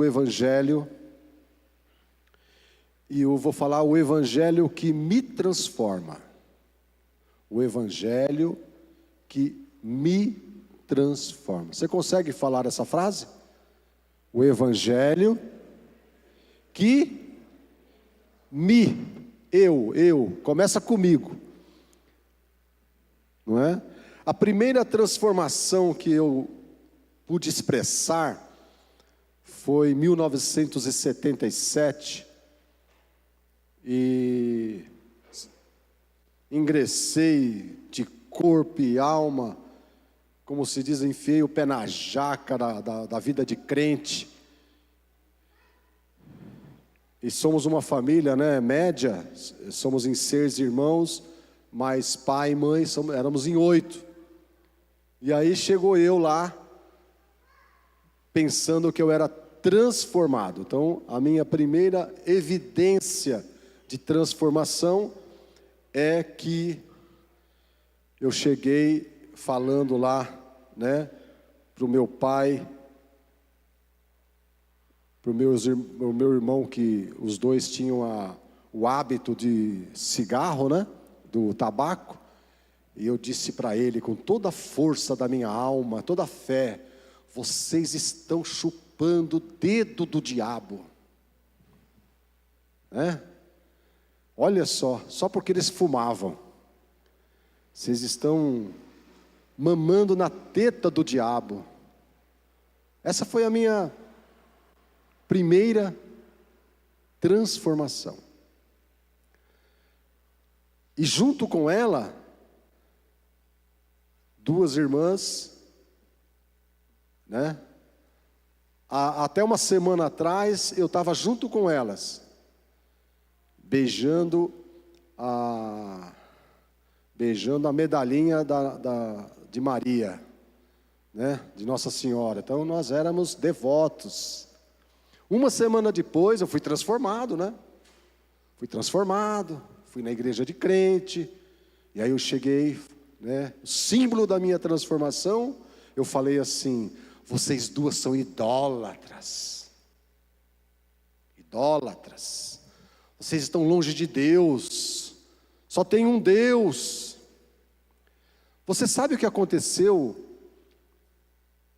o Evangelho, e eu vou falar o Evangelho que me transforma. O Evangelho que me transforma. Você consegue falar essa frase? O Evangelho que começa comigo, não é? A primeira transformação que eu pude expressar foi em 1977, e ingressei de corpo e alma, como se diz, enfiei o pé na jaca da vida de crente. E somos uma família, né, média, somos em 6 irmãos, mas pai e mãe, éramos em 8. E aí chegou eu lá, pensando que eu era transformado. Então, a minha primeira evidência de transformação é que eu cheguei falando lá, né, para o meu pai, para o meu irmão, que os dois tinham o hábito de cigarro, né, do tabaco, e eu disse para ele, com toda a força da minha alma, toda a fé: vocês estão chupando o dedo do diabo, né? Olha só porque eles fumavam, vocês estão mamando na teta do diabo. Essa foi a minha primeira transformação. E junto com ela, 2 irmãs, né? Até uma semana atrás, eu estava junto com elas, beijando a medalhinha de Maria, né? De Nossa Senhora. Então nós éramos devotos. Uma semana depois eu fui transformado, né? Fui na igreja de crente, e aí eu cheguei, né? O símbolo da minha transformação, eu falei assim: vocês 2 são idólatras. Idólatras. Vocês estão longe de Deus. Só tem um Deus. Você sabe o que aconteceu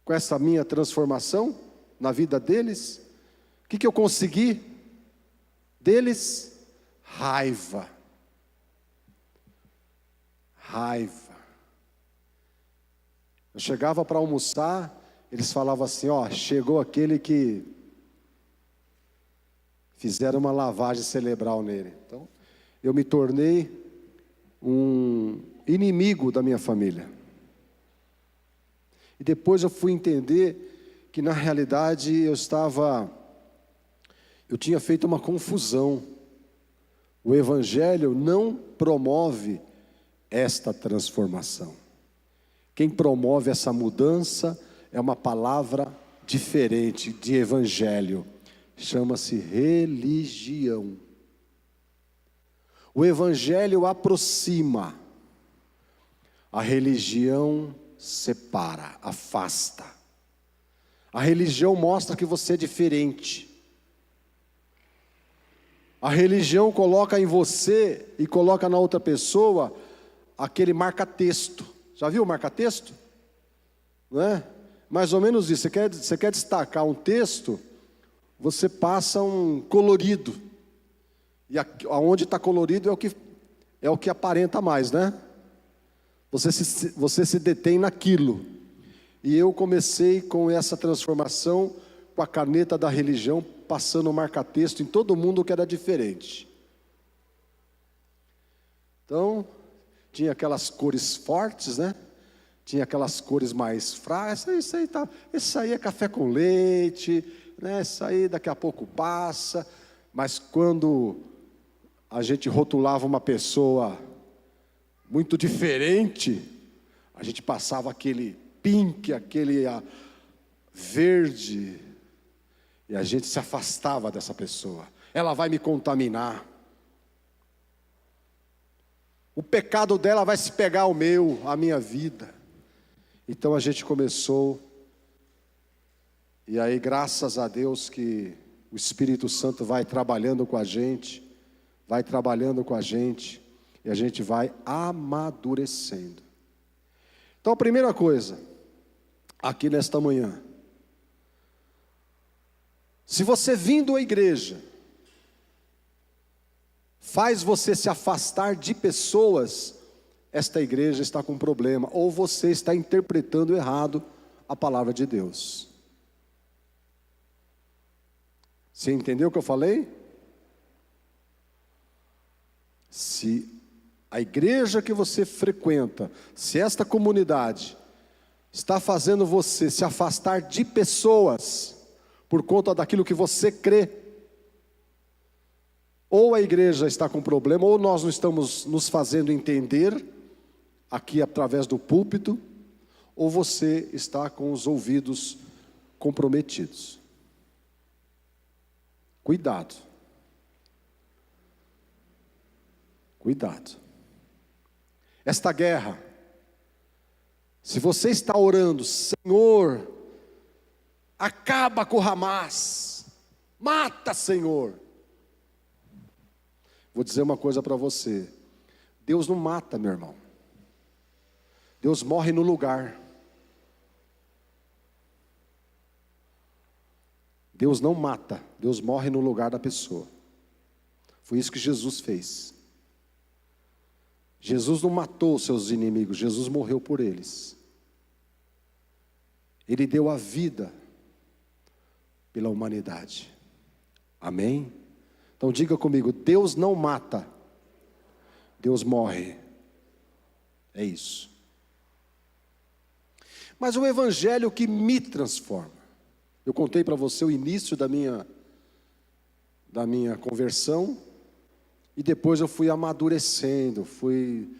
com essa minha transformação na vida deles? O que eu consegui deles? Raiva. Eu chegava para almoçar, eles falavam assim: ó, chegou aquele que fizeram uma lavagem cerebral nele. Então, eu me tornei um inimigo da minha família. E depois eu fui entender que na realidade eu tinha feito uma confusão. O Evangelho não promove esta transformação. Quem promove essa mudança é uma palavra diferente de Evangelho. Chama-se religião. O Evangelho aproxima, a religião separa, afasta. A religião mostra que você é diferente. A religião coloca em você e coloca na outra pessoa aquele marca-texto. Já viu o marca-texto? Não é? Mais ou menos isso. Você quer destacar um texto, você passa um colorido. E aonde está colorido é o que aparenta mais, né? Você se detém naquilo. E eu comecei com essa transformação, com a caneta da religião, passando o marca-texto em todo mundo que era diferente. Então, tinha aquelas cores fortes, né? Tinha aquelas cores mais fracas. Isso aí é café com leite, né? Isso aí daqui a pouco passa. Mas quando a gente rotulava uma pessoa muito diferente, a gente passava aquele pink, aquele verde, e a gente se afastava dessa pessoa. Ela vai me contaminar. O pecado dela vai se pegar ao a minha vida. Então a gente começou, E aí, graças a Deus que o Espírito Santo vai trabalhando com a gente, e a gente vai amadurecendo. Então, a primeira coisa, aqui nesta manhã, se você vindo à igreja, faz você se afastar de pessoas, esta igreja está com problema, ou você está interpretando errado a palavra de Deus. Você entendeu o que eu falei? Se a igreja que você frequenta, se esta comunidade está fazendo você se afastar de pessoas por conta daquilo que você crê, ou a igreja está com problema, ou nós não estamos nos fazendo entender aqui através do púlpito, ou você está com os ouvidos comprometidos. Cuidado. Cuidado. Esta guerra, se você está orando, Senhor, acaba com o Hamas, mata, Senhor. Vou dizer uma coisa para você: Deus não mata, meu irmão. Deus morre no lugar. Deus não mata, Deus morre no lugar da pessoa. Foi isso que Jesus fez. Jesus não matou os seus inimigos, Jesus morreu por eles. Ele deu a vida pela humanidade. Amém? Então diga comigo: Deus não mata, Deus morre. É isso. Mas o evangelho que me transforma. Eu contei para você o início da minha conversão, e depois eu fui amadurecendo, fui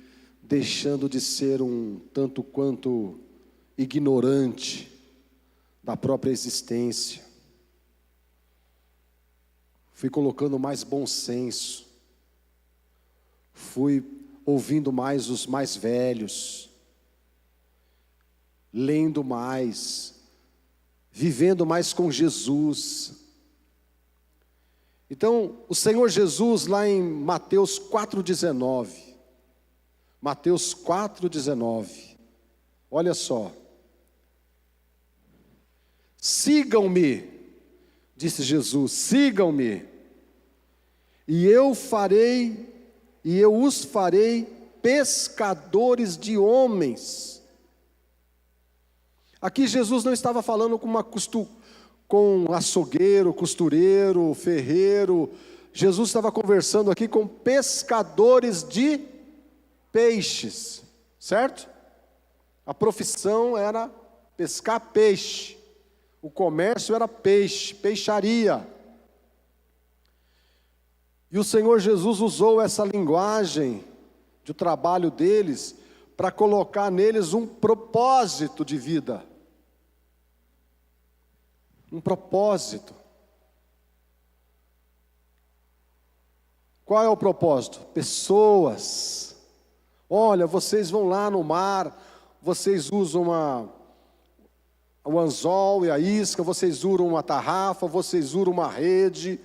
deixando de ser um tanto quanto ignorante da própria existência. Fui colocando mais bom senso, fui ouvindo mais os mais velhos, lendo mais, vivendo mais com Jesus. Então, o Senhor Jesus, lá em Mateus 4,19, Mateus 4,19, olha só: sigam-me, disse Jesus, sigam-me, e eu os farei pescadores de homens. Aqui Jesus não estava falando com açougueiro, costureiro, ferreiro. Jesus estava conversando aqui com pescadores de peixes, certo? A profissão era pescar peixe, o comércio era peixe, peixaria. E o Senhor Jesus usou essa linguagem do trabalho deles para colocar neles um propósito de vida. Um propósito. Qual é o propósito? Pessoas. Olha, vocês vão lá no mar, vocês usam o anzol e a isca, vocês usam uma tarrafa, vocês usam uma rede.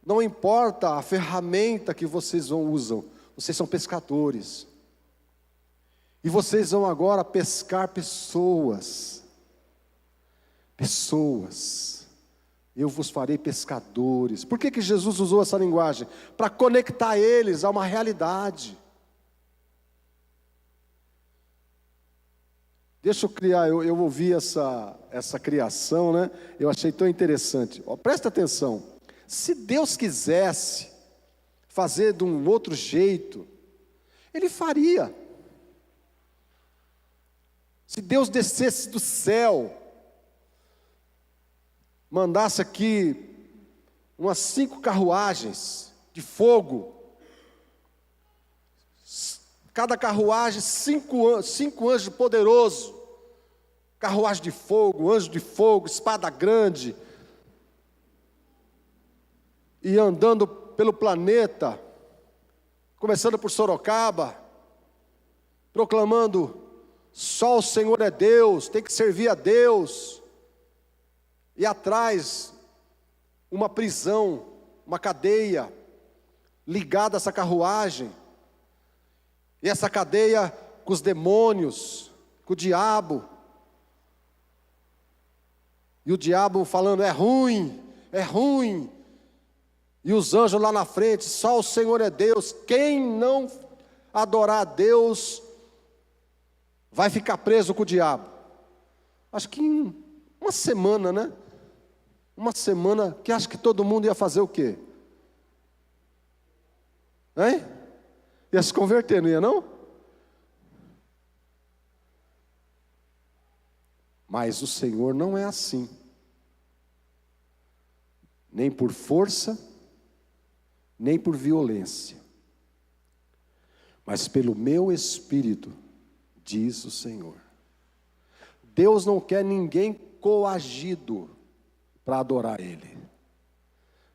Não importa a ferramenta que vocês usam, vocês são pescadores. E vocês vão agora pescar pessoas. Pessoas, eu vos farei pescadores. Por que Jesus usou essa linguagem? Para conectar eles a uma realidade. Deixa eu criar, eu ouvi essa criação, né? Eu achei tão interessante. Presta atenção, se Deus quisesse fazer de um outro jeito, Ele faria. Se Deus descesse do céu, mandasse aqui umas 5 carruagens de fogo, cada carruagem 5 anjos poderosos, carruagem de fogo, anjo de fogo, espada grande, e andando pelo planeta, começando por Sorocaba, proclamando: só o Senhor é Deus, tem que servir a Deus. e atrás uma prisão, uma cadeia ligada a essa carruagem, e essa cadeia com os demônios, com o diabo, e o diabo falando: é ruim, e os anjos lá na frente: só o Senhor é Deus, quem não adorar a Deus vai ficar preso com o diabo. Acho que em uma semana, né? Uma semana que acho que todo mundo ia fazer o quê? Hein? Ia se converter, não ia não? Mas o Senhor não é assim. Nem por força, nem por violência, mas pelo meu Espírito, diz o Senhor. Deus não quer ninguém coagido para adorar Ele.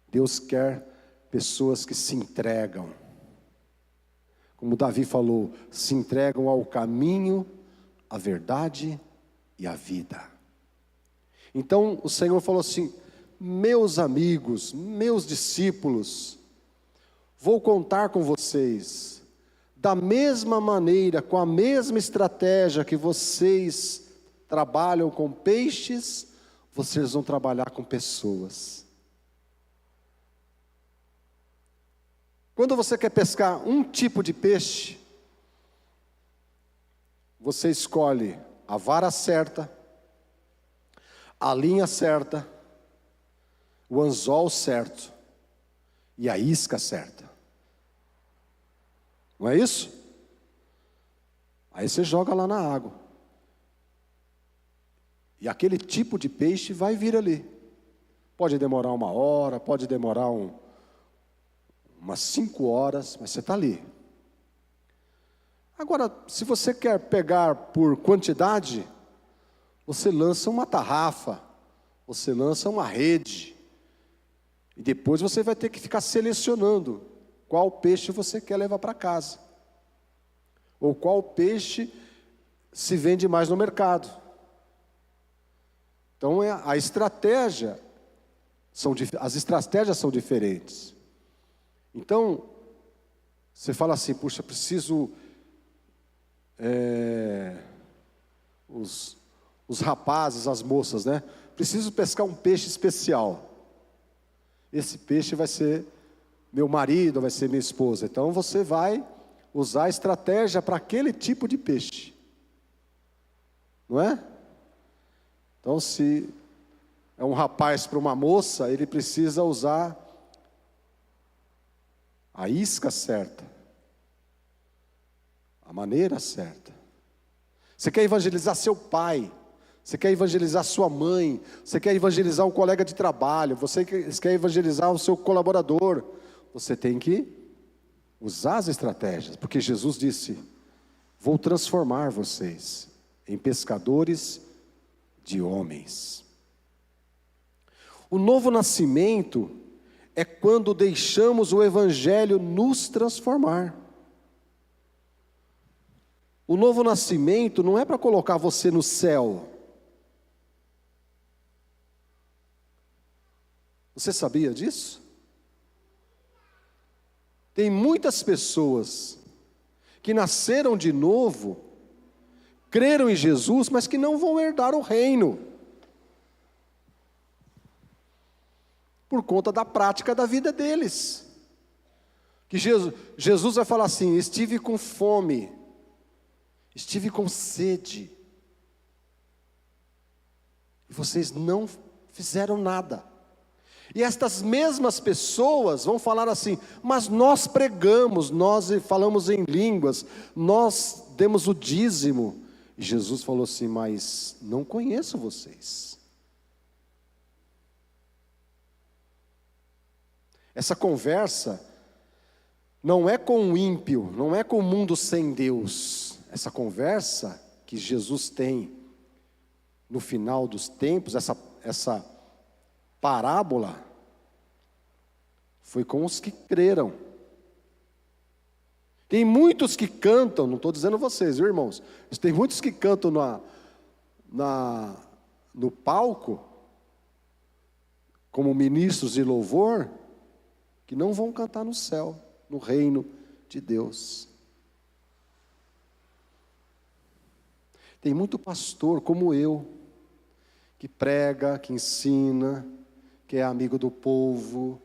Deus quer pessoas que se entregam. Como Davi falou, se entregam ao caminho, à verdade e à vida. Então o Senhor falou assim: meus amigos, meus discípulos, vou contar com vocês, da mesma maneira, com a mesma estratégia que vocês trabalham com peixes, vocês vão trabalhar com pessoas. Quando você quer pescar um tipo de peixe, você escolhe a vara certa, a linha certa, o anzol certo e a isca certa. Não é isso? Aí você joga lá na água. E aquele tipo de peixe vai vir ali. Pode demorar 1 hora, pode demorar umas 5 horas, mas você está ali. Agora, se você quer pegar por quantidade, você lança uma tarrafa, você lança uma rede, e depois você vai ter que ficar selecionando qual peixe você quer levar para casa, ou qual peixe se vende mais no mercado. Então as estratégias são diferentes. Então, você fala assim: puxa, preciso, os rapazes, as moças, né? Preciso pescar um peixe especial. Esse peixe vai ser meu marido, vai ser minha esposa. Então você vai usar a estratégia para aquele tipo de peixe. Não é? Então, se é um rapaz para uma moça, ele precisa usar a isca certa, a maneira certa. Você quer evangelizar seu pai, você quer evangelizar sua mãe, você quer evangelizar um colega de trabalho, você quer evangelizar o seu colaborador, você tem que usar as estratégias, porque Jesus disse: vou transformar vocês em pescadores de homens. O novo nascimento é quando deixamos o Evangelho nos transformar. O novo nascimento não é para colocar você no céu. Você sabia disso? Tem muitas pessoas que nasceram de novo, creram em Jesus, mas que não vão herdar o reino, por conta da prática da vida deles. Que Jesus vai falar assim: estive com fome, estive com sede, e vocês não fizeram nada. E estas mesmas pessoas vão falar assim: mas nós pregamos, nós falamos em línguas, nós demos o dízimo. E Jesus falou assim: mas não conheço vocês. Essa conversa não é com o ímpio, não é com o mundo sem Deus. Essa conversa que Jesus tem no final dos tempos, essa parábola, foi com os que creram. Tem muitos que cantam, não estou dizendo vocês, viu, irmãos? Tem muitos que cantam no palco, como ministros de louvor, que não vão cantar no céu, no reino de Deus. Tem muito pastor como eu, que prega, que ensina, que é amigo do povo,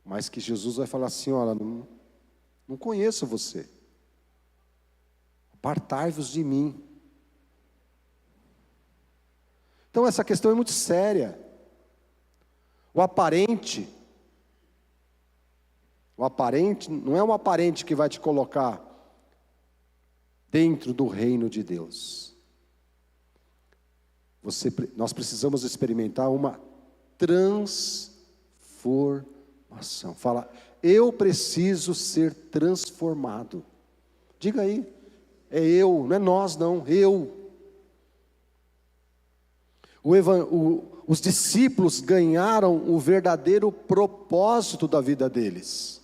mas que Jesus vai falar assim: olha, não conheço você, apartai-vos de mim. Então essa questão é muito séria. O aparente não é um aparente que vai te colocar dentro do reino de Deus. Nós precisamos experimentar uma transformação. Fala, eu preciso ser transformado. Diga aí, é eu, não é nós não, eu. Os discípulos ganharam o verdadeiro propósito da vida deles.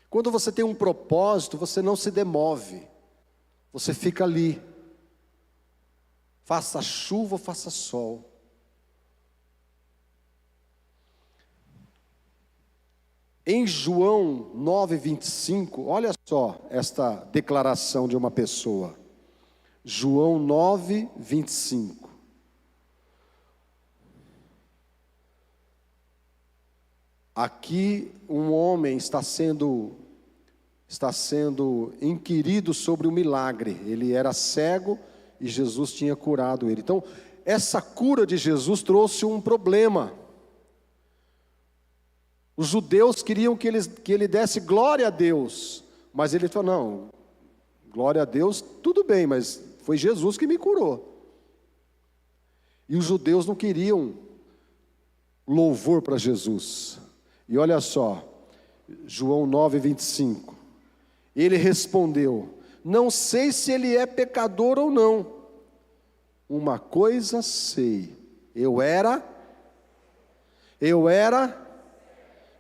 Quando você tem um propósito, você não se demove, você fica ali. Faça chuva ou faça sol. Em João 9:25, olha só esta declaração de uma pessoa. João 9:25. Aqui um homem está sendo inquirido sobre o milagre. Ele era cego e Jesus tinha curado ele. Então, essa cura de Jesus trouxe um problema. Os judeus queriam que ele desse glória a Deus, mas ele falou: não, glória a Deus, tudo bem, mas foi Jesus que me curou. E os judeus não queriam louvor para Jesus. E olha só, João 9:25. Ele respondeu: não sei se ele é pecador ou não. Uma coisa sei, eu era,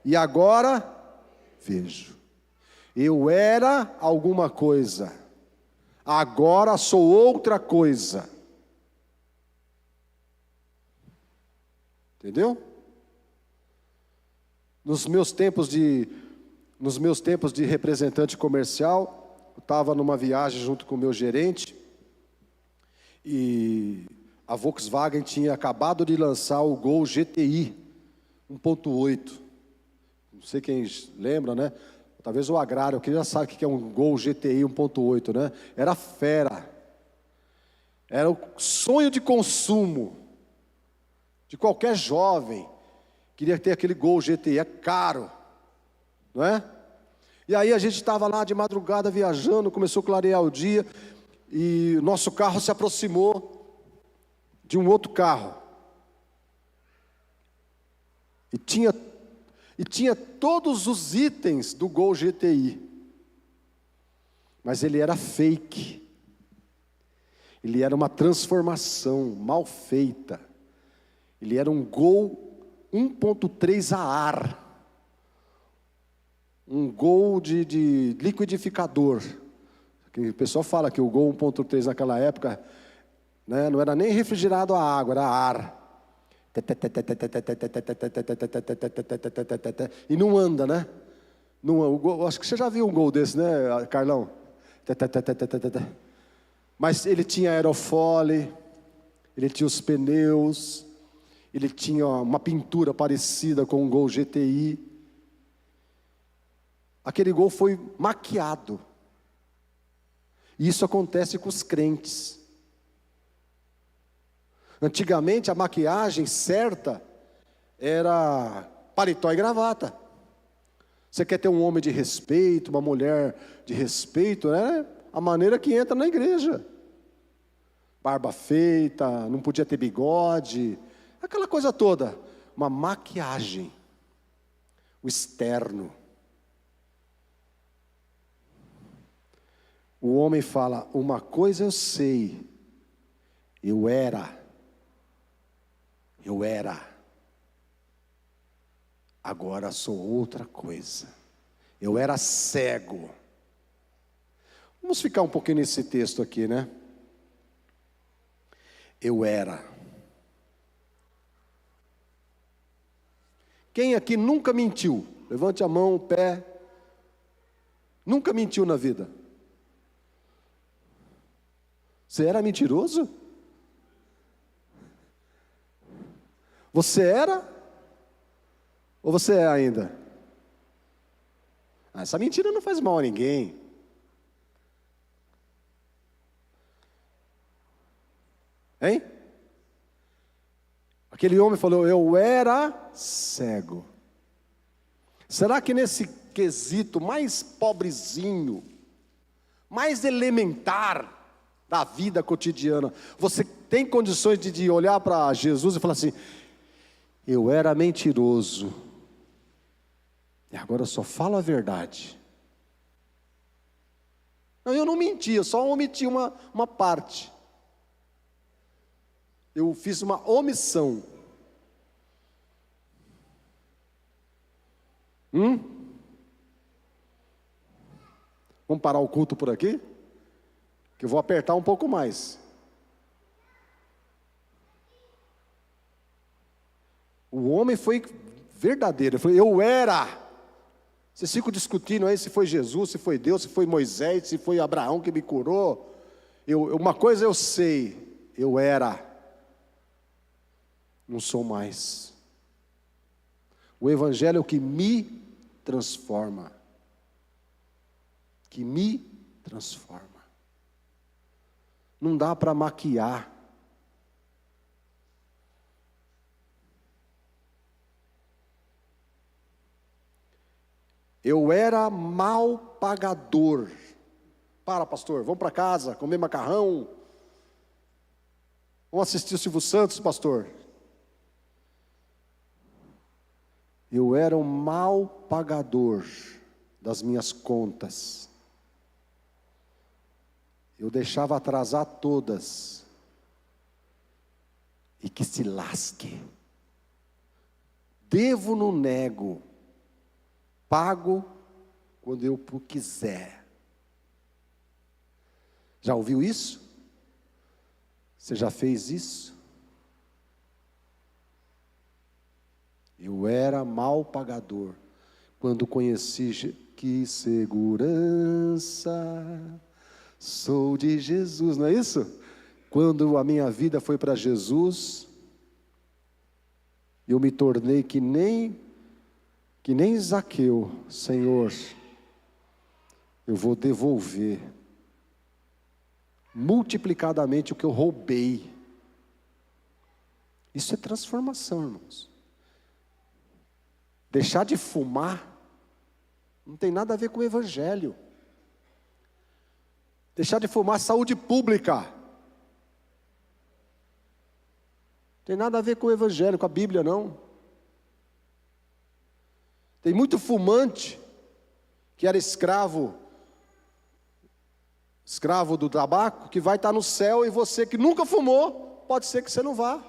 e agora vejo. Eu era alguma coisa, agora sou outra coisa. Entendeu? Nos meus tempos de representante comercial, eu estava numa viagem junto com o meu gerente, e a Volkswagen tinha acabado de lançar o Gol GTI 1.8. Não sei quem lembra, né? Talvez o agrário, que já sabe o que é um Gol GTI 1.8, né? Era fera. Era o sonho de consumo de qualquer jovem. Queria ter aquele Gol GTI, é caro, não é? E aí a gente estava lá de madrugada viajando, começou a clarear o dia, e o nosso carro se aproximou de um outro carro. E tinha todos os itens do Gol GTI. Mas ele era fake. Ele era uma transformação mal feita. Ele era um Gol 1.3 a ar. Um Gol de liquidificador. O pessoal fala que o Gol 1.3 naquela época, né, não era nem refrigerado a água, era ar. E não anda, né? Não, acho que você já viu um Gol desse, né, Carlão? Mas ele tinha aerofólio, ele tinha os pneus, ele tinha uma pintura parecida com o Gol GTI. Aquele Gol foi maquiado. E isso acontece com os crentes. Antigamente a maquiagem certa era paletó e gravata. Você quer ter um homem de respeito, uma mulher de respeito, né? A maneira que entra na igreja. Barba feita, não podia ter bigode, aquela coisa toda. Uma maquiagem. O externo. O homem fala: uma coisa eu sei, eu era, agora sou outra coisa. Eu era cego. Vamos ficar um pouquinho nesse texto aqui, né? Eu era. Quem aqui nunca mentiu? Levante a mão, o pé. Nunca mentiu na vida. Você era mentiroso? Você era? Ou você é ainda? Essa mentira não faz mal a ninguém. Hein? Aquele homem falou, eu era cego. Será que nesse quesito mais pobrezinho, mais elementar da vida cotidiana, você tem condições de olhar para Jesus e falar assim, eu era mentiroso, e agora eu só falo a verdade. Não, eu não menti, eu só omiti uma parte. Eu fiz uma omissão. Vamos parar o culto por aqui? Que eu vou apertar um pouco mais. O homem foi verdadeiro. Ele falou, eu era. Vocês ficam discutindo aí se foi Jesus, se foi Deus, se foi Moisés, se foi Abraão que me curou. Uma coisa eu sei, eu era. Não sou mais. O Evangelho é o que me transforma. Que me transforma. Não dá para maquiar. Eu era mal pagador. Para, pastor, vamos para casa, comer macarrão. Vamos assistir o Silvio Santos, pastor. Eu era um mal pagador das minhas contas. Eu deixava atrasar todas. E que se lasque. Devo, não nego. Pago quando eu quiser. Já ouviu isso? Você já fez isso? Eu era mal pagador. Quando conheci, que segurança, sou de Jesus, não é isso? Quando a minha vida foi para Jesus, eu me tornei que nem Zaqueu. Senhor, eu vou devolver multiplicadamente o que eu roubei. Isso é transformação, irmãos. Deixar de fumar não tem nada a ver com o Evangelho. Deixar de fumar, saúde pública. Não tem nada a ver com o Evangelho, com a Bíblia, não. Tem muito fumante que era escravo do tabaco, que vai estar no céu, e você que nunca fumou, pode ser que você não vá.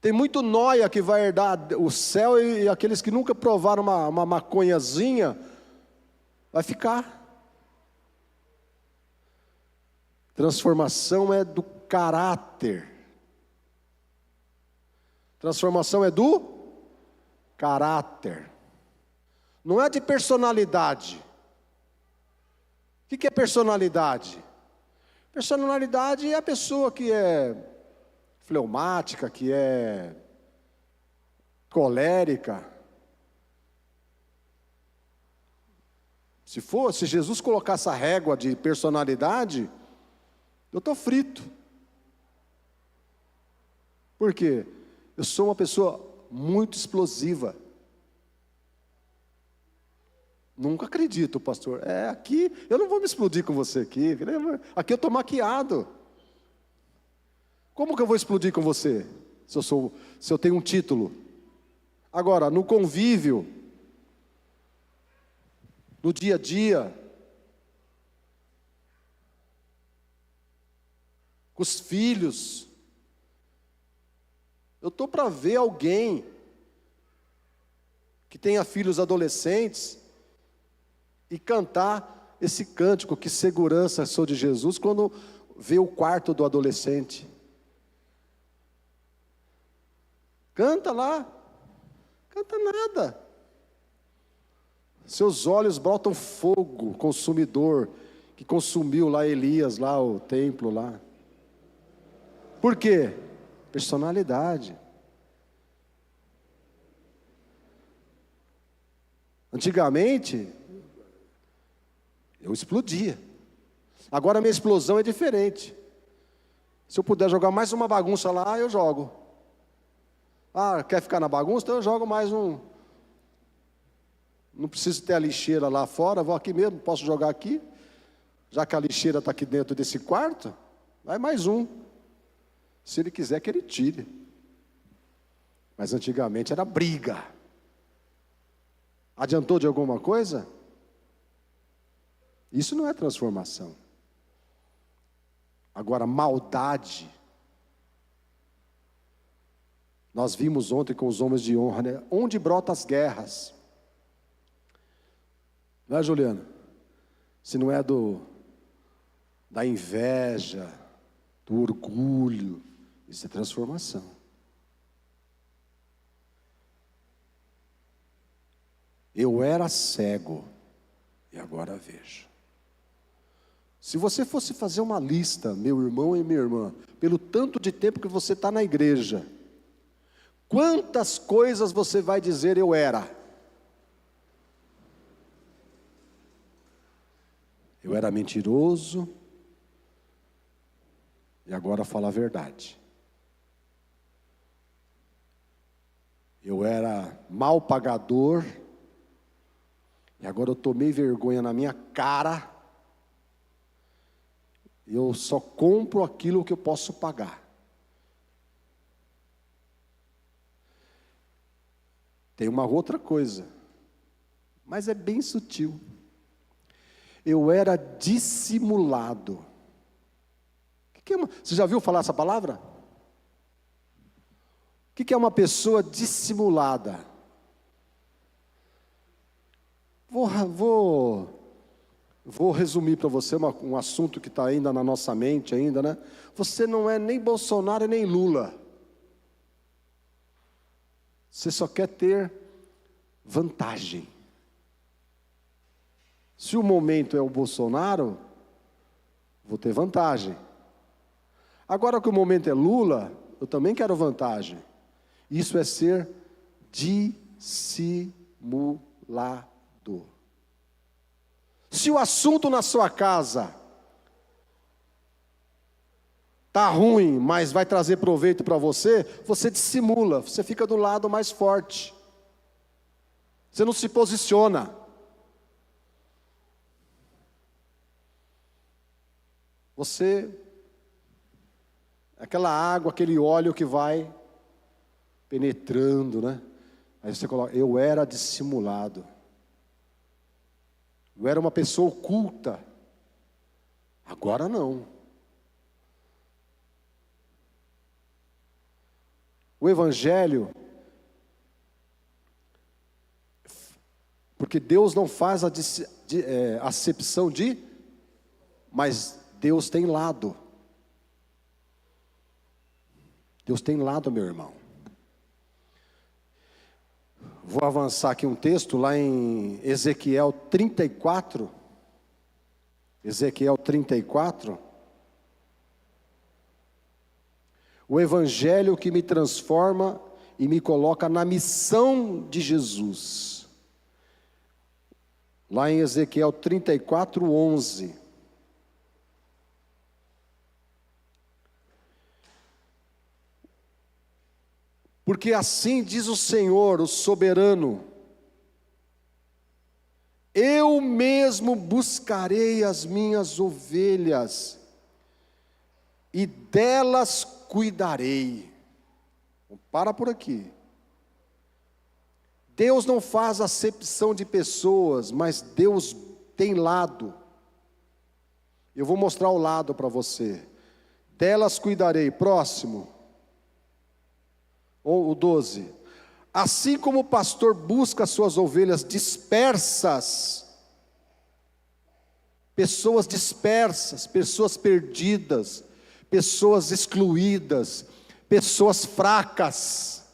Tem muito nóia que vai herdar o céu, e aqueles que nunca provaram uma maconhazinha, vai ficar. Transformação é do caráter. Transformação é do caráter. Não é de personalidade. O que é personalidade? Personalidade é a pessoa que é fleumática, que é colérica. Se Jesus colocasse a régua de personalidade, eu estou frito. Por quê? Eu sou uma pessoa muito explosiva. Nunca acredito, pastor. Aqui, eu não vou me explodir com você aqui. Aqui eu estou maquiado. Como que eu vou explodir com você? Se eu tenho um título. Agora, no convívio, no dia a dia, com os filhos, eu estou para ver alguém que tenha filhos adolescentes e cantar esse cântico, que segurança sou de Jesus, quando vê o quarto do adolescente. Canta lá. Canta nada. Seus olhos brotam fogo consumidor, que consumiu lá Elias, lá o templo lá. Por quê? Personalidade. Antigamente, eu explodia. Agora a minha explosão é diferente. Se eu puder jogar mais uma bagunça lá, eu jogo. Ah, quer ficar na bagunça? Então eu jogo mais um. Não preciso ter a lixeira lá fora, vou aqui mesmo, posso jogar aqui. Já que a lixeira está aqui dentro desse quarto, vai mais um. Se ele quiser que ele tire. Mas antigamente era briga. Adiantou de alguma coisa? Isso não é transformação. Agora, maldade. Nós vimos ontem com os homens de honra, né? Onde brotam as guerras? Não é, Juliana? Se não é da inveja, do orgulho, isso é transformação. Eu era cego e agora vejo. Se você fosse fazer uma lista, meu irmão e minha irmã, pelo tanto de tempo que você está na igreja, quantas coisas você vai dizer eu era? Eu era mentiroso e agora falo a verdade. Eu era mal pagador e agora eu tomei vergonha na minha cara. Eu só compro aquilo que eu posso pagar. Tem uma outra coisa, mas é bem sutil. Eu era dissimulado. Você já viu falar essa palavra? O que é uma pessoa dissimulada? Vou resumir para você um assunto que está ainda na nossa mente ainda, né? Você não é nem Bolsonaro nem Lula. Você só quer ter vantagem. Se o momento é o Bolsonaro, vou ter vantagem. Agora que o momento é Lula, eu também quero vantagem. Isso é ser dissimulado. Se o assunto na sua casa está ruim, mas vai trazer proveito para você, você dissimula, você fica do lado mais forte. Você não se posiciona. Você, aquela água, aquele óleo que vai penetrando, né? Aí você coloca, eu era dissimulado. Eu era uma pessoa oculta. Agora não. O Evangelho, porque Deus não faz a acepção de, mas Deus tem lado. Deus tem lado, meu irmão. Vou avançar aqui um texto lá em Ezequiel 34. Ezequiel 34. O Evangelho que me transforma e me coloca na missão de Jesus. Lá em Ezequiel 34, 11. Porque assim diz o Senhor, o soberano: eu mesmo buscarei as minhas ovelhas, e delas cuidarei. Para por aqui. Deus não faz acepção de pessoas, mas Deus tem lado. Eu vou mostrar o lado para você. Delas cuidarei. Próximo. Ou o 12. Assim como o pastor busca as suas ovelhas dispersas, pessoas dispersas, pessoas perdidas, pessoas excluídas, pessoas fracas.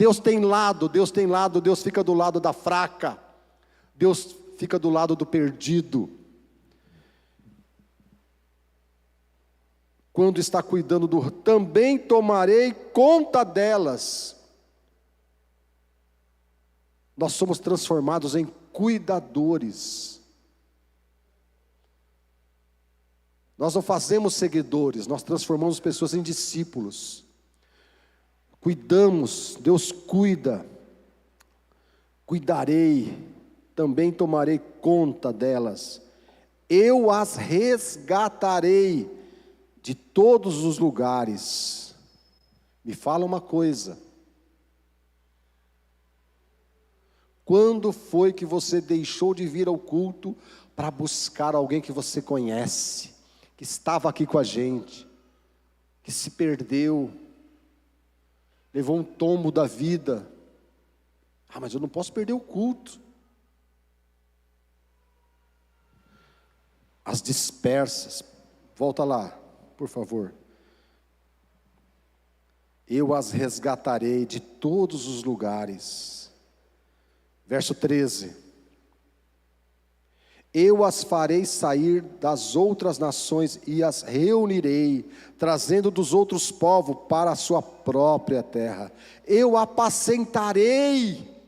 Deus tem lado, Deus tem lado, Deus fica do lado da fraca, Deus fica do lado do perdido. Quando está cuidando também tomarei conta delas. Nós somos transformados em cuidadores. Nós não fazemos seguidores, nós transformamos pessoas em discípulos. Cuidamos, Deus cuida. Cuidarei, também tomarei conta delas. Eu as resgatarei de todos os lugares. Me fala uma coisa. Quando foi que você deixou de vir ao culto para buscar alguém que você conhece, que estava aqui com a gente, que se perdeu, levou um tombo da vida? Ah, mas eu não posso perder o culto. As dispersas, volta lá, por favor. Eu as resgatarei de todos os lugares. Verso 13. Eu as farei sair das outras nações e as reunirei, trazendo dos outros povos para a sua própria terra. Eu apacentarei.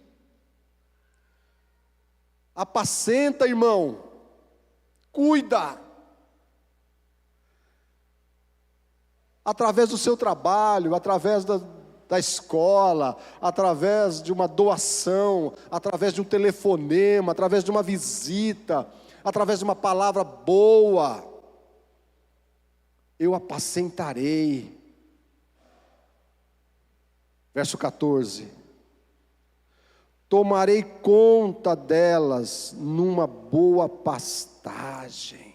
Apacenta, irmão. Cuida. Através do seu trabalho, através da escola, através de uma doação, através de um telefonema, através de uma visita, através de uma palavra boa. Eu apacentarei. Verso 14. Tomarei conta delas numa boa pastagem.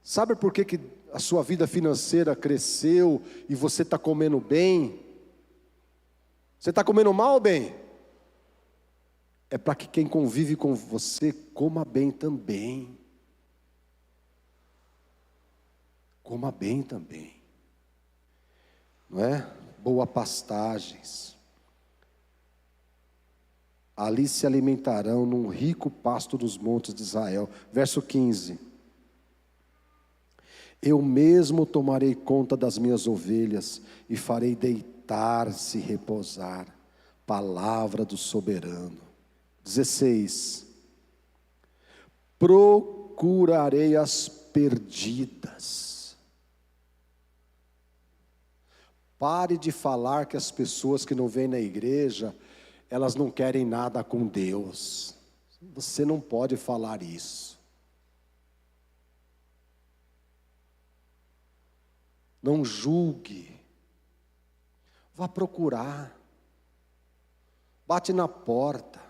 Sabe por que a sua vida financeira cresceu e você está comendo bem? Você está comendo mal ou bem? É para que quem convive com você coma bem também. Coma bem também. Não é? Boa pastagens. Ali se alimentarão num rico pasto dos montes de Israel. Verso 15. Eu mesmo tomarei conta das minhas ovelhas e farei deitar-se e repousar. Palavra do soberano. 16. Procurarei as perdidas. Pare de falar que as pessoas que não vêm na igreja, elas não querem nada com Deus. Você não pode falar isso. Não julgue. Vá procurar. Bate na porta.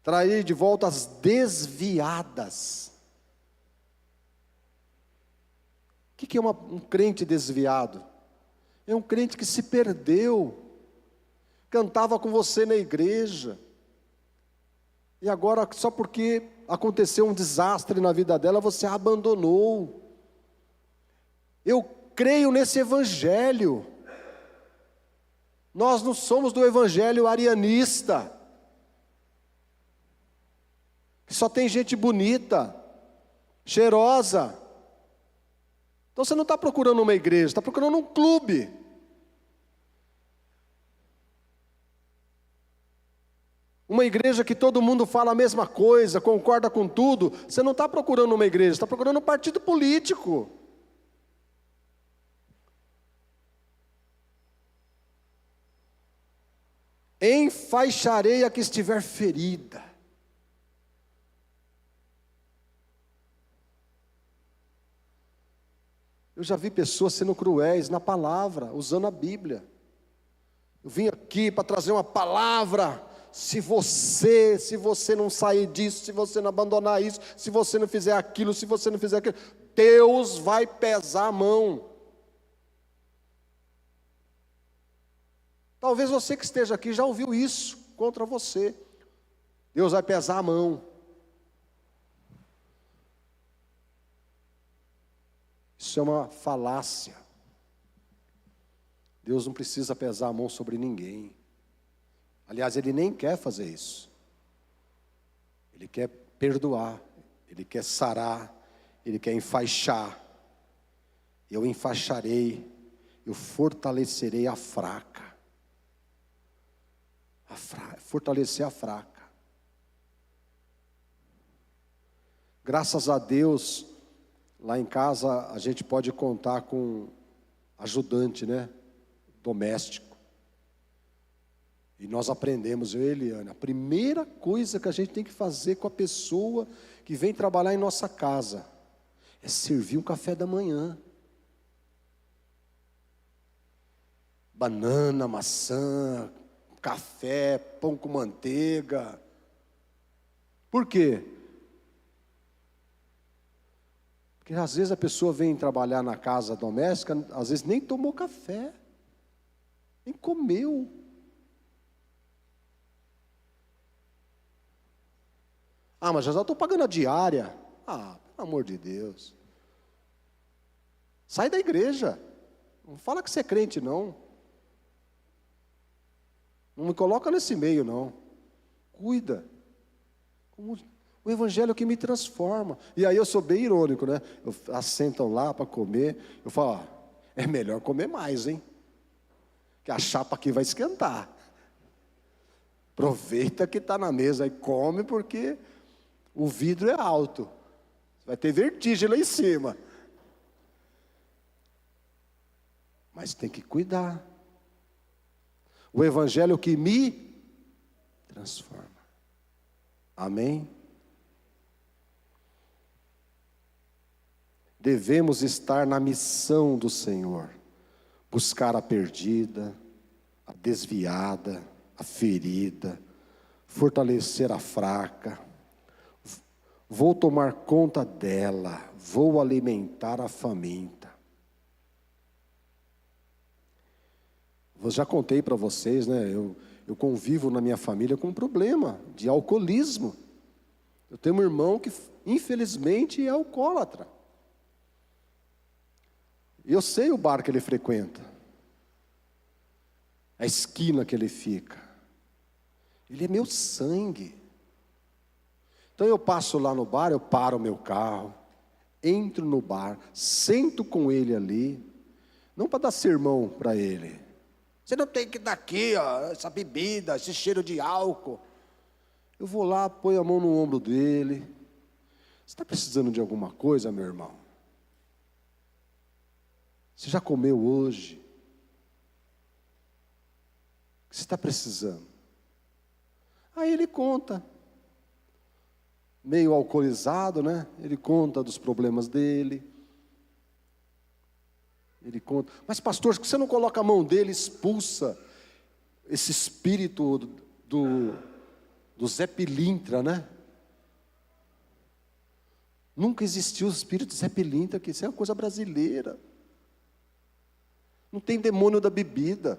Trair de volta as desviadas. O que é um crente desviado? É um crente que se perdeu. Cantava com você na igreja. E agora, só porque aconteceu um desastre na vida dela, você a abandonou. Eu creio nesse evangelho. Nós não somos do evangelho arianista, que só tem gente bonita, cheirosa. Então você não está procurando uma igreja, está procurando um clube. Uma igreja que todo mundo fala a mesma coisa, concorda com tudo. Você não está procurando uma igreja, está procurando um partido político. Enfaixarei a que estiver ferida. Eu já vi pessoas sendo cruéis na palavra, usando a Bíblia. Eu vim aqui para trazer uma palavra. Se você não sair disso, se você não abandonar isso, se você não fizer aquilo, se você não fizer aquilo, Deus vai pesar a mão. Talvez você que esteja aqui já ouviu isso contra você. Deus vai pesar a mão. Isso é uma falácia. Deus não precisa pesar a mão sobre ninguém. Aliás, Ele nem quer fazer isso. Ele quer perdoar, Ele quer sarar, Ele quer enfaixar. Eu enfaixarei, eu fortalecerei a fraca. Fortalecer a fraca. Graças a Deus, lá em casa a gente pode contar com ajudante, né? Doméstico. E nós aprendemos, eu e Eliane, a primeira coisa que a gente tem que fazer com a pessoa que vem trabalhar em nossa casa é servir um café da manhã. Banana, maçã, café, pão com manteiga. Por quê? Porque às vezes a pessoa vem trabalhar na casa doméstica, às vezes nem tomou café, nem comeu. Ah, mas já estou pagando a diária. Ah, pelo amor de Deus. Sai da igreja. Não fala que você é crente, não. Não me coloca nesse meio, não. Cuida. O evangelho que me transforma. E aí eu sou bem irônico, né? Assentam lá para comer. Eu falo, é melhor comer mais, hein? Que a chapa aqui vai esquentar. Aproveita que está na mesa e come, porque o vidro é alto. Vai ter vertigem lá em cima. Mas tem que cuidar. O evangelho que me transforma. Amém? Devemos estar na missão do Senhor. Buscar a perdida, a desviada, a ferida, fortalecer a fraca. Vou tomar conta dela, vou alimentar a faminta. Eu já contei para vocês, né? Eu convivo na minha família com um problema de alcoolismo. Eu tenho um irmão que, infelizmente, é alcoólatra. Eu sei o bar que ele frequenta, a esquina que ele fica. Ele é meu sangue. Então eu passo lá no bar, eu paro o meu carro, entro no bar, sento com ele ali, não para dar sermão para ele. Você não tem que dar aqui, ó, essa bebida, esse cheiro de álcool. Eu vou lá, ponho a mão no ombro dele. Você está precisando de alguma coisa, meu irmão? Você já comeu hoje? O que você está precisando? Aí ele conta. Meio alcoolizado, né? Ele conta dos problemas dele. Ele conta. Mas pastor, por que você não coloca a mão dele e expulsa esse espírito do Zé Pilintra, né? Nunca existiu o espírito Zé Pilintra, que isso é uma coisa brasileira. Não tem demônio da bebida,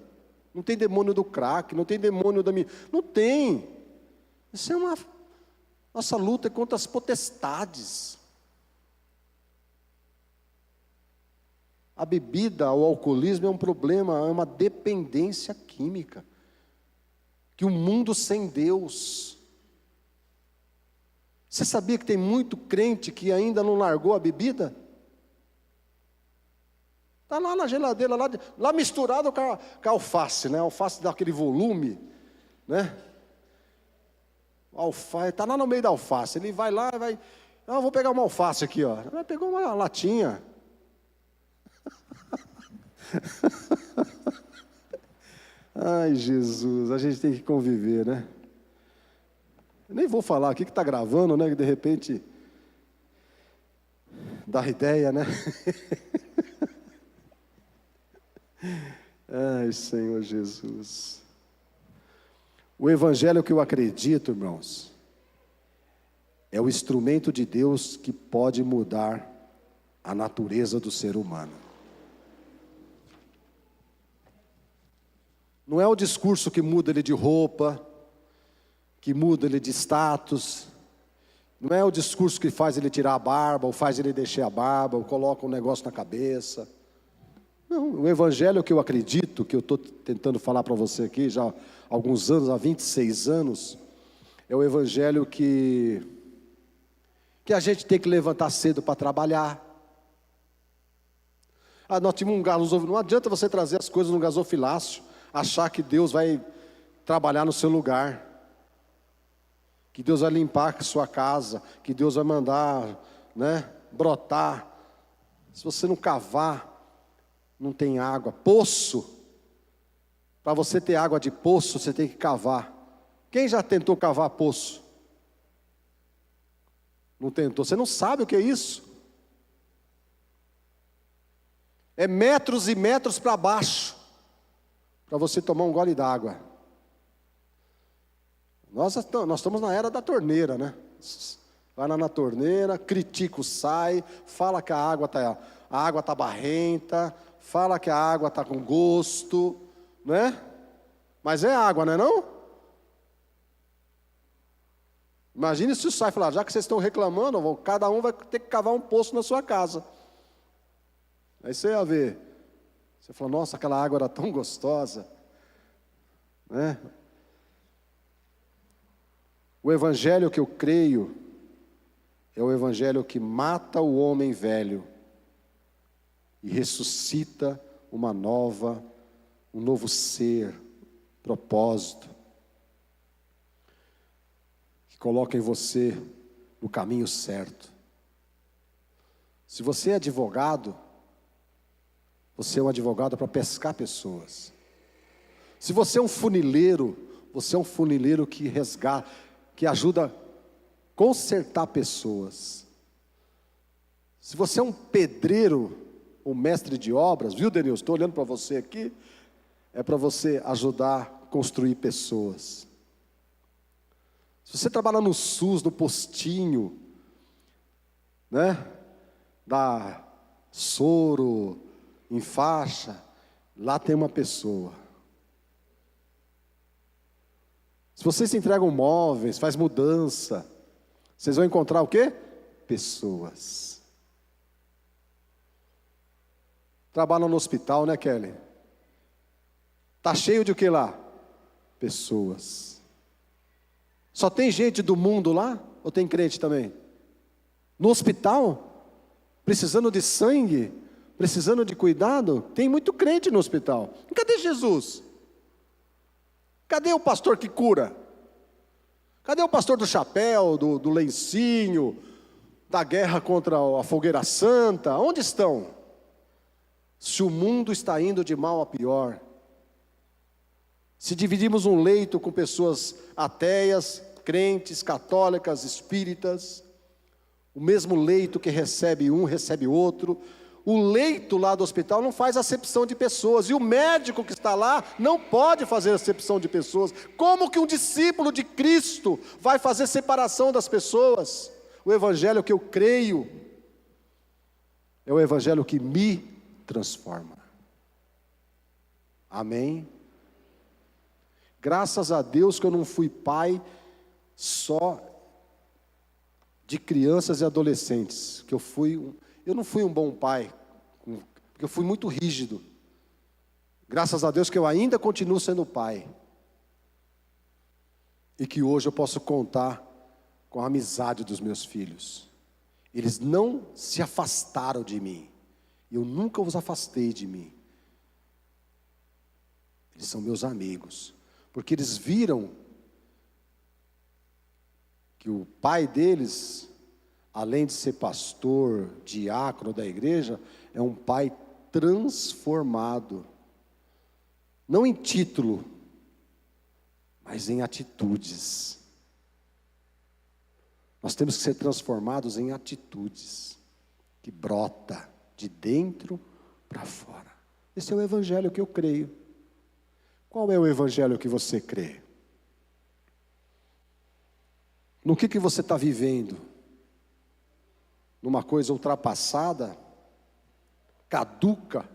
não tem demônio do crack, não tem demônio da minha... Não tem. Isso é uma... Nossa luta é contra as potestades. A bebida, o alcoolismo é um problema, é uma dependência química. Que o mundo sem Deus. Você sabia que tem muito crente que ainda não largou a bebida? Está lá na geladeira, lá misturado com a alface, né? A alface dá aquele volume, né? Alface, está lá no meio da alface. Ele vai lá, vou pegar uma alface aqui, ó. Ele pegou uma latinha. Ai, Jesus, a gente tem que conviver, né? Eu nem vou falar aqui que está gravando, né? Que de repente dá ideia, né? Ai, Senhor Jesus. O evangelho que eu acredito, irmãos, é o instrumento de Deus que pode mudar a natureza do ser humano. Não é o discurso que muda ele de roupa, que muda ele de status, Não é o discurso que faz ele tirar a barba, ou faz ele deixar a barba, ou coloca um negócio na cabeça. Não, o evangelho que eu acredito, que eu estou tentando falar para você aqui já há alguns anos, há 26 anos, é o evangelho que a gente tem que levantar cedo para trabalhar. Nós tínhamos um gasofilácio. Não adianta você trazer as coisas no gasofilácio, achar que Deus vai trabalhar no seu lugar, que Deus vai limpar a sua casa, que Deus vai mandar, né, brotar. Se você não cavar, não tem água. Poço, para você ter água de poço, você tem que cavar. Quem já tentou cavar poço? Não tentou, você não sabe o que é isso. É metros e metros para baixo, para você tomar um gole d'água. Nós estamos na era da torneira, né? Vai lá na torneira, critica o sai, fala que a água tá barrenta, fala que a água está com gosto, né? Mas é água, não é não? Imagine se o sai falar, já que vocês estão reclamando, cada um vai ter que cavar um poço na sua casa. Aí você ia ver, você fala, nossa, aquela água era tão gostosa, né? O evangelho que eu creio é o evangelho que mata o homem velho e ressuscita um novo ser, propósito, que coloca em você no caminho certo. Se você é advogado, você é um advogado para pescar pessoas. Se você é um funileiro, você é um funileiro que resgata, que ajuda a consertar pessoas. Se você é um pedreiro, um mestre de obras, viu, Denilson? Estou olhando para você aqui, é para você ajudar a construir pessoas. Se você trabalha no SUS, no postinho, né? Dá soro, em faixa, lá tem uma pessoa. Se vocês entregam móveis, faz mudança, vocês vão encontrar o quê? Pessoas. Trabalham no hospital, né, Kelly? Tá cheio de o que lá? Pessoas. Só tem gente do mundo lá? Ou tem crente também? No hospital? Precisando de sangue? Precisando de cuidado? Tem muito crente no hospital. E cadê Jesus? Cadê o pastor que cura? Cadê o pastor do chapéu, do lencinho, da guerra contra a fogueira santa? Onde estão? Se o mundo está indo de mal a pior, se dividimos um leito com pessoas ateias, crentes, católicas, espíritas, o mesmo leito que recebe um, recebe outro. O leito lá do hospital não faz acepção de pessoas, e o médico que está lá não pode fazer acepção de pessoas. Como que um discípulo de Cristo vai fazer separação das pessoas? O evangelho que eu creio é o evangelho que me transforma. Amém? Graças a Deus que eu não fui pai só de crianças e adolescentes, que eu não fui um bom pai, porque eu fui muito rígido. Graças a Deus que eu ainda continuo sendo pai. E que hoje eu posso contar com a amizade dos meus filhos. Eles não se afastaram de mim. Eu nunca os afastei de mim. Eles são meus amigos. Porque eles viram que o pai deles, além de ser pastor, diácono da igreja, é um pai transformado. Não em título, mas em atitudes. Nós temos que ser transformados em atitudes, que brota de dentro para fora. Esse é o evangelho que eu creio. Qual é o evangelho que você crê? No que você está vivendo? Numa coisa ultrapassada, caduca?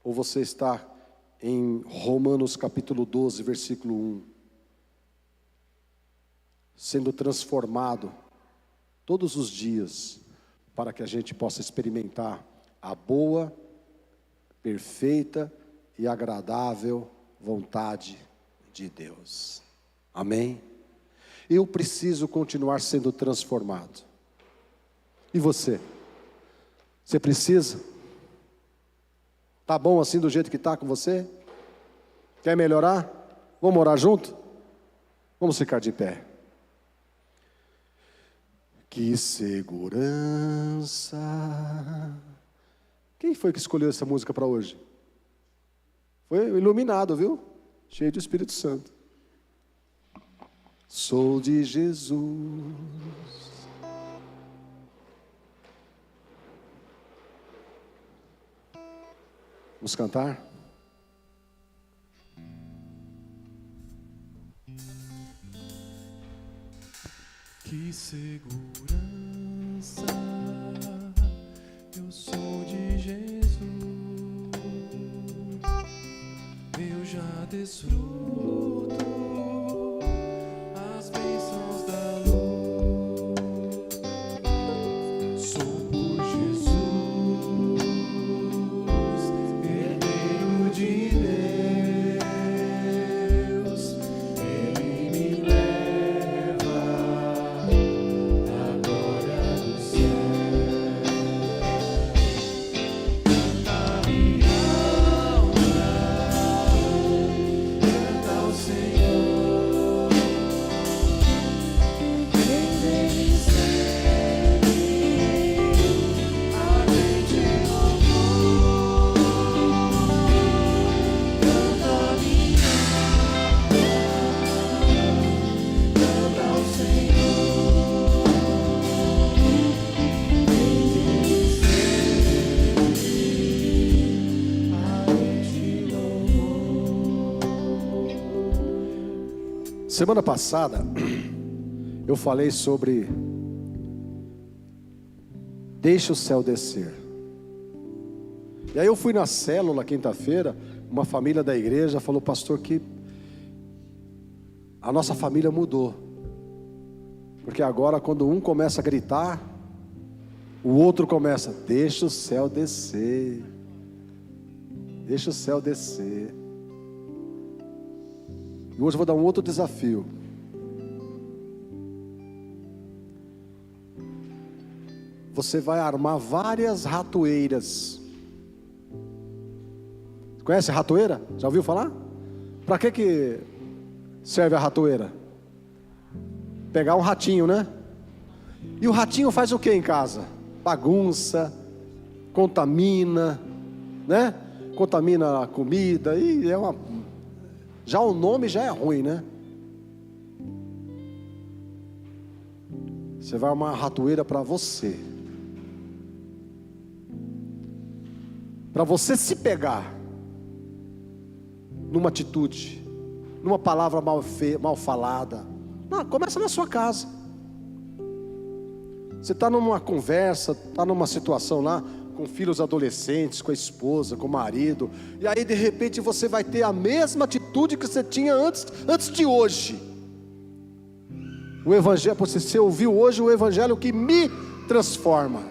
Ou você está em Romanos capítulo 12, versículo 1? sendo transformado todos os dias, para que a gente possa experimentar a boa, perfeita e agradável vontade de Deus. Amém? Eu preciso continuar sendo transformado. E você? Você precisa? Tá bom assim do jeito que está com você? Quer melhorar? Vamos orar junto? Vamos ficar de pé. Que segurança. Quem foi que escolheu essa música para hoje? Foi iluminado, viu? Cheio de Espírito Santo. Sou de Jesus. Vamos cantar? Que segurança, eu sou de Jesus, eu já desfruto as bênçãos da luz, sou por Jesus, herdeiro de Deus, Ele me leva à glória do céu. Canta minha alma, canta ao Senhor, quem dele segue, ardente louvor. Canta minha alma, canta ao Senhor, quem dele segue, ardente louvor. Semana passada, eu falei sobre deixa o céu descer. E aí eu fui na célula quinta-feira, uma família da igreja falou: pastor, que a nossa família mudou. Porque agora quando um começa a gritar, o outro começa: deixa o céu descer. Deixa o céu descer. E hoje eu vou dar um outro desafio. Você vai armar várias ratoeiras. Conhece a ratoeira? Já ouviu falar? Para que serve a ratoeira? Pegar um ratinho, né? E o ratinho faz o que em casa? Bagunça, contamina, né? Contamina a comida e é uma... Já o nome já é ruim, né? Você vai armar uma ratoeira para você. Para você se pegar numa atitude, numa palavra mal falada. Não, começa na sua casa. Você está numa conversa, está numa situação lá, com filhos adolescentes, com a esposa, com o marido, e aí de repente você vai ter a mesma atitude que você tinha antes de hoje. O evangelho, você ouviu hoje o evangelho que me transforma.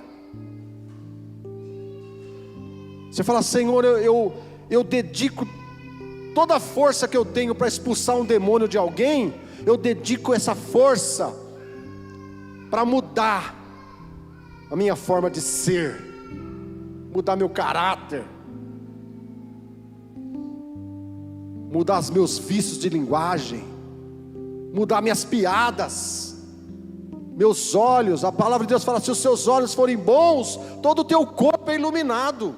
Você fala: Senhor, eu dedico toda a força que eu tenho para expulsar um demônio de alguém, eu dedico essa força para mudar a minha forma de ser, mudar meu caráter, mudar os meus vícios de linguagem, mudar minhas piadas, meus olhos. A palavra de Deus fala: se os seus olhos forem bons, todo o teu corpo é iluminado.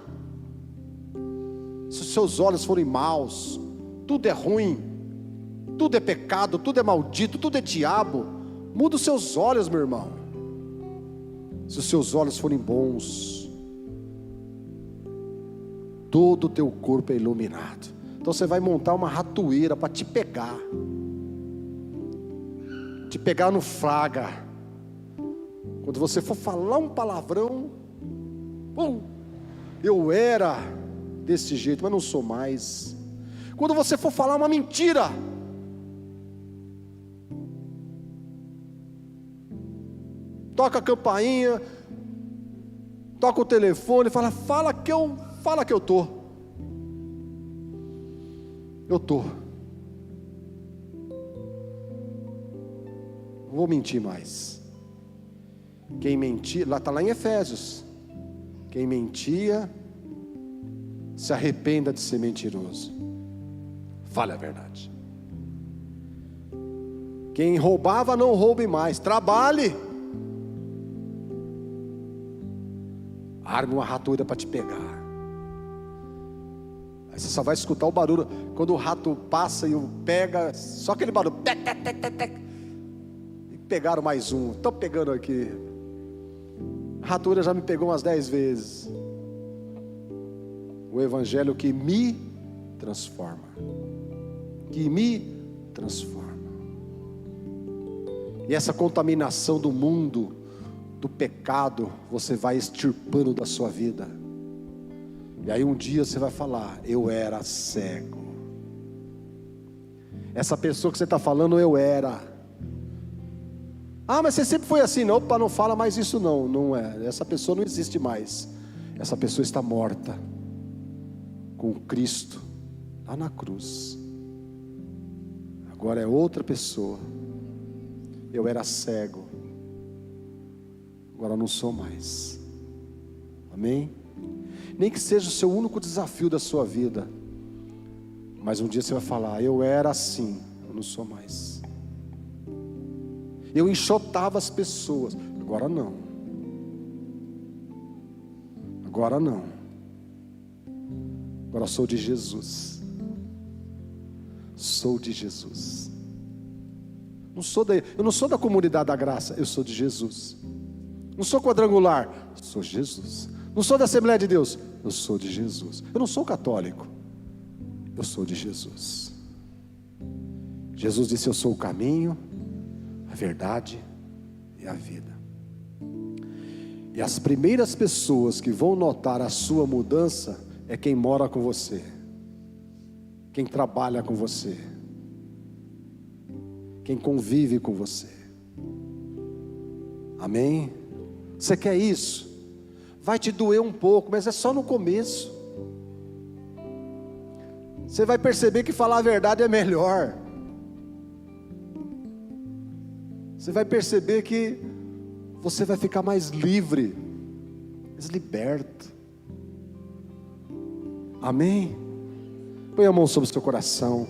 Se os seus olhos forem maus, tudo é ruim, tudo é pecado, tudo é maldito, tudo é diabo. Muda os seus olhos, meu irmão. Se os seus olhos forem bons, todo o teu corpo é iluminado. Então você vai montar uma ratoeira para te pegar no flagra. Quando você for falar um palavrão, eu era desse jeito, mas não sou mais. Quando você for falar uma mentira, toca a campainha, toca o telefone, fala que eu tô. Eu tô. Não vou mentir mais. Quem mentia, está lá em Efésios. Quem mentia, se arrependa de ser mentiroso. Fale a verdade. Quem roubava, não roube mais. Trabalhe. Arme uma ratoeira para te pegar. Aí você só vai escutar o barulho. Quando o rato passa e o pega, só aquele barulho. Tec, tec, tec, tec, tec. E pegaram mais um. Estou pegando aqui. A ratoeira já me pegou umas 10 vezes. O evangelho que me transforma. Que me transforma. E essa contaminação do mundo, do pecado, você vai extirpando da sua vida. E aí um dia você vai falar: eu era cego. Essa pessoa que você está falando, eu era. Ah, mas você sempre foi assim. Não, opa, não fala mais isso não. Não é, essa pessoa não existe mais. Essa pessoa está morta com Cristo lá na cruz. Agora é outra pessoa. Eu era cego, agora não sou mais. Amém? Nem que seja o seu único desafio da sua vida, mas um dia você vai falar: eu era assim, eu não sou mais. Eu enxotava as pessoas, agora não. Agora não. Agora sou de Jesus. Sou de Jesus. Eu não sou da comunidade da graça, eu sou de Jesus. Não sou quadrangular, sou Jesus. Não sou da Assembleia de Deus, eu sou de Jesus. Eu não sou católico, eu sou de Jesus. Jesus disse: eu sou o caminho, a verdade e a vida. E as primeiras pessoas que vão notar a sua mudança é quem mora com você, quem trabalha com você, quem convive com você. Amém? Você quer isso? Vai te doer um pouco, mas é só no começo. Você vai perceber que falar a verdade é melhor. Você vai perceber que você vai ficar mais livre, mais liberto. Amém? Põe a mão sobre o seu coração.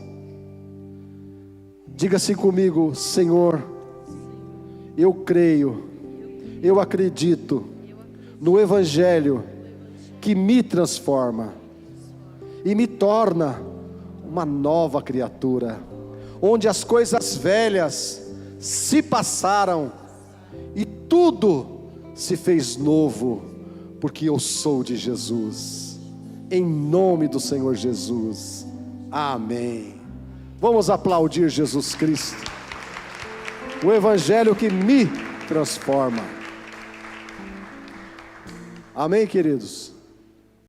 Diga assim comigo: Senhor, eu creio, eu acredito no Evangelho que me transforma e me torna uma nova criatura, onde as coisas velhas se passaram e tudo se fez novo, porque eu sou de Jesus. Em nome do Senhor Jesus. Amém. Vamos aplaudir Jesus Cristo, o Evangelho que me transforma. Amém, queridos?